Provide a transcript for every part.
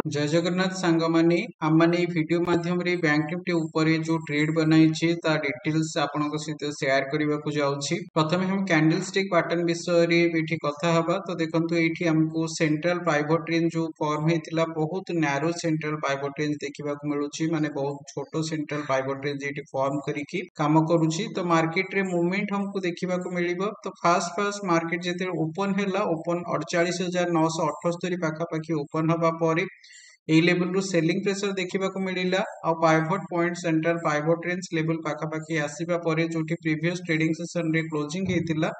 जय जगन्नाथ सांग माने आम माने वीडियो माध्यम रे बैंक निफ्टी ऊपर जो ट्रेड बनाई ता डिटेल्स आपनक सहित शेयर करबा को जाउछि। प्रथमे हम कैंडल स्टिक पैटर्न विषय रे एठी कथा हबा। तो देखंतु एठी हमको सेंट्रल पाइवट रेंज जो फॉर्म हेतिला बहुत नैरो सेंट्रल पाइवट रेंज देखिबा को मिलुछि, माने बहुत छोटो सेंट्रल पाइवट रेंज एठी फॉर्म करिकि काम करूछि। तो मार्केट रे मूवमेंट हमको देखिबा को मिलिबो। तो फास्ट मार्केट जेते ओपन हैला, ओपन 48978 पाखा पाखी ओपन हबा परे এই লেভেল রু সেলিং প্রেসর দেখিବାକୁ ମିଳିଲା ଆଉ ପାଇଭଟ ପଏଣ୍ଟ ସେଣ୍ଟ୍ରାଲ ପାଇଭଟ ରେଞ୍ଜ ଲେଭେଲ ପାଖାପାଖି ଆସିବା ପରେ ଯୋଉଠି ପ୍ରିଭିୟସ ଟ୍ରେଡିଂ ସେସନ ରେ କ୍ଲୋଜିଂ ହେଇଥିଲା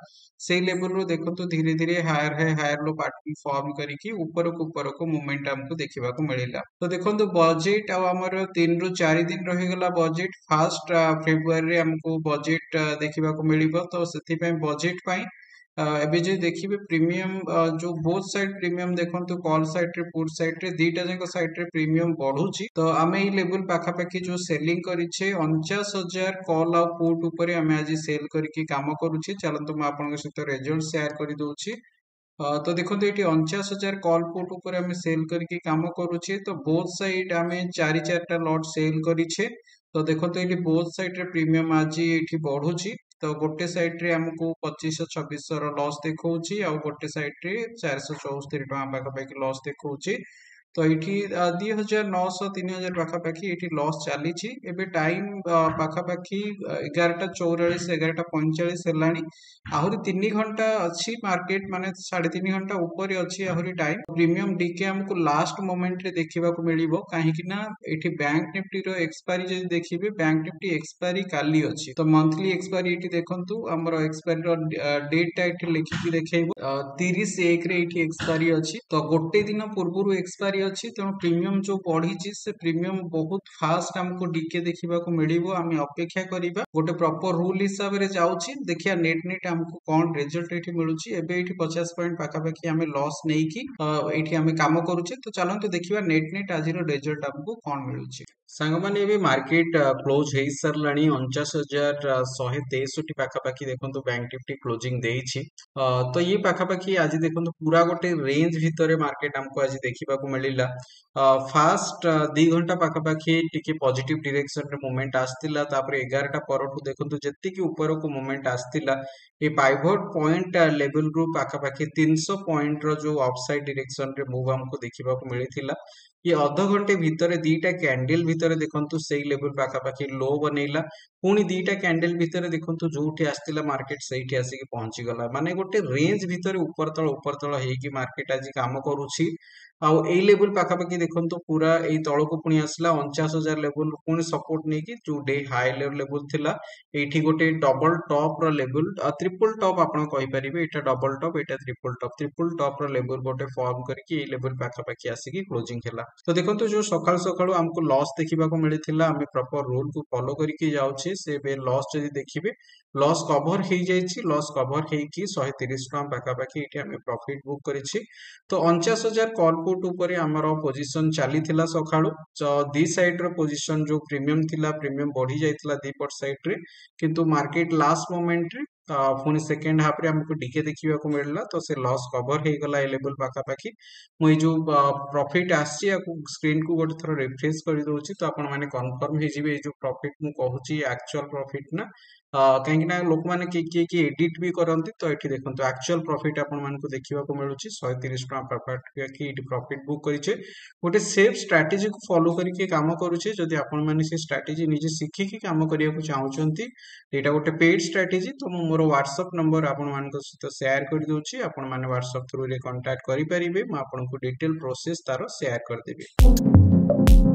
ସେଇ ଲେଭେଲ ରୁ ଦେଖନ୍ତୁ ଧୀରେ ଧୀରେ ହାୟର लो ପାର୍ଟନ ଫର୍ମ କରିକି ଉପରକୁ ମୁଭମେଣ୍ଟ ଆମକୁ ଦେଖିବାକୁ ମିଳିଲା। ତ ଦେଖନ୍ତୁ ବଜେଟ ଆଉ ଆମର 3 ରୁ 4 ଦିନ ରହିଗଲା ବଜେଟ। ଫାଷ୍ଟ ଫେब्रुआरी ରେ हमको बजेट ଦେଖିବାକୁ ମିଳିବ। ତ ସେଥିପାଇଁ बजेट ପାଇଁ एबे जे देखिबे प्रीमियम जो बोथ साइड प्रीमियम देखंतु कॉल साइड रे पुट साइड रे दीटा जंक साइड रे प्रीमियम बढ़ुची। तो आमे ई लेवल पाखापाखी जो सेलिंग करिछे 49,000 कॉल आ पुट ऊपर आमे आज सेल करके काम करूछे। चलंतु म आपन के सहित रिजल्ट शेयर करि दोछि। तो देखो ये 49,000 कॉल पुट ऊपर आमे सेल करके काम करूछे। तो बोथ साइड आमे 4-4टा लॉट सेल करिछे। तो देखो ये बोथ साइड रे प्रीमियम आज ये बढ़ुची। तो गोटे साइड रे हमको 2500-2600 लॉस देखौछि आ गोटे साइड रे 474 टका पाखापाखि लॉस देखौछि। तो ये 2900-3000 पाखापाखि ये लॉस चली। एबे टाइम पाखापाखि 11:44 11:45 हेलानी। आहुरी 3 घंटा अच्छी मार्केट माने 3.5 घंटा ऊपर अच्छी आहुरी टाइम। प्रीमियम डीके हमको लास्ट मोमेंट रे देखिबा को मिलिबो काहे कि ना एठी बैंक निफ्टी रो एक्सपायरी जदि देखिबे बैंक निफ्टी एक्सपायरी काली अछि। तो मंथली एक्सपायरी एठी देखंतु हमर एक्सपायरी रो डेट टा एठी लिखि देखैबो 30/1 रे एठी एक्सपायरी अछि। तो गोटे दिन पूर्वरु एक्सपायरी अछि। तो प्रीमियम जो बढ़ी से प्रीमियम बहुत फास्ट हमको डीके देखिबा को मिलिबो। आमे अपेक्षा करिबा गोटे प्रॉपर रूल हिसाब रे जाउछि। देखिया नेट हमको कोन रिजल्ट एठी मिलुछि। एबे एठी 50 पॉइंट पाखापाखि आमे लॉस नै कि एठी आमे काम करूछे। तो चलंतु देखिबा नेट आज रो रिजल्ट हमको कोन मिलुछि। सांग माने एबे मार्केट क्लोज हेई सरलाणी 49,163 पाखापाखि देखंतु बैंक निफ्टी क्लोजिंग देइछि। तो ये पाखापाखि आज देखंतु पूरा गोटे रेंज भितरे मार्केट हमको आज देखिबा को मिलिला। फास्ट 2 घंटा पाखापाखि टिके पॉजिटिव डायरेक्शन रे मूवमेंट आस्तिला। तापरे 11टा परठु देखंतु जत्ति की ऊपर को मूवमेंट आस्तिला ए पाइवट पॉइंट लेवल रू पाखापाखि 300 पॉइंट रो जो अपसाइड डायरेक्शन रे मूव हमको देखिबा को मिलिथिला। ये अध घंटे भितरे दीटा कैंडल भितरे देखंतु सेई लेवल पाखापाखि लो बनेला। पुणी दीटा कैंडल भितरे देखंतु जोठी आस्तिला मार्केट सेठी आसी पहुंची गला। माने गोटे रेंज भितरे ऊपर तळ हेकी मार्केट आज काम करूछि। आउ एई लेवल पाखापाखि देखंतु पूरा एई तळको पुणी आसला 49,000 लेवल पुणी सपोर्ट नै कि जो डे हाई लेवल थिला। एठी गोटे double top row level triple top आपण कहि परिबे। एटा डबल टॉप एटा ट्रिपल टॉप रो लेवल गोटे फॉर्म करके एई लेवल पाखापाखि आसी कि क्लोजिंग हैला। तो देखंतु जो सकाळु हमको लॉस देखिबा को मिलिथिला आमे प्रॉपर रूल को फॉलो करके जाउछि। से बे लॉस जदि देखिबे लॉस कवर हेई जाइछि। लॉस कवर हेकी 130 टका पाखापाखि एठी आमे प्रॉफिट बुक करिछि। तो 49,000 कॉल पुट ऊपर हमर पोजीशन चली थिला सकाळु। दी साइड रो पोजीशन जो प्रीमियम थिला प्रीमियम बढ़ी जाइथिला दी पट साइड रे। किंतु मार्केट लास्ट मोमेंट रे पुणी सेकेंड हाफ रे हमको डीके देखिबा को मिलला। तो से लॉस कवर हे गला ए लेवल पाखापाखि। मु जो प्रॉफिट आसी स्क्रीन को गोटे थोड़ा रिफ्रेश कर दउछि। तो आपण माने कंफर्म हे जिवे जो प्रॉफिट मु कहूछि एक्चुअल प्रॉफिट ना कहीं ना लोक माने की एडिट भी करंती। तो एठी देखंतु एक्चुअल प्रॉफिट आपण मानको देखिबा को मिलुछि 130 टका पाखापाखि एठी प्रॉफिट बुक करिछे। गोटे सेफ स्ट्रेटजी को फॉलो करके काम करूछे। जदि आपण माने से स्ट्रेटजी निजे सिखि के काम करिया को चाहउछंती एटा गोटे पेड स्ट्रेटजी। तो मु मोर WhatsApp नंबर आपण मानको सहित शेयर कर दउछि। आपण माने WhatsApp थ्रू रे कांटेक्ट करि परिबे। म आपण को डिटेल प्रोसेस तारो शेयर कर देबे।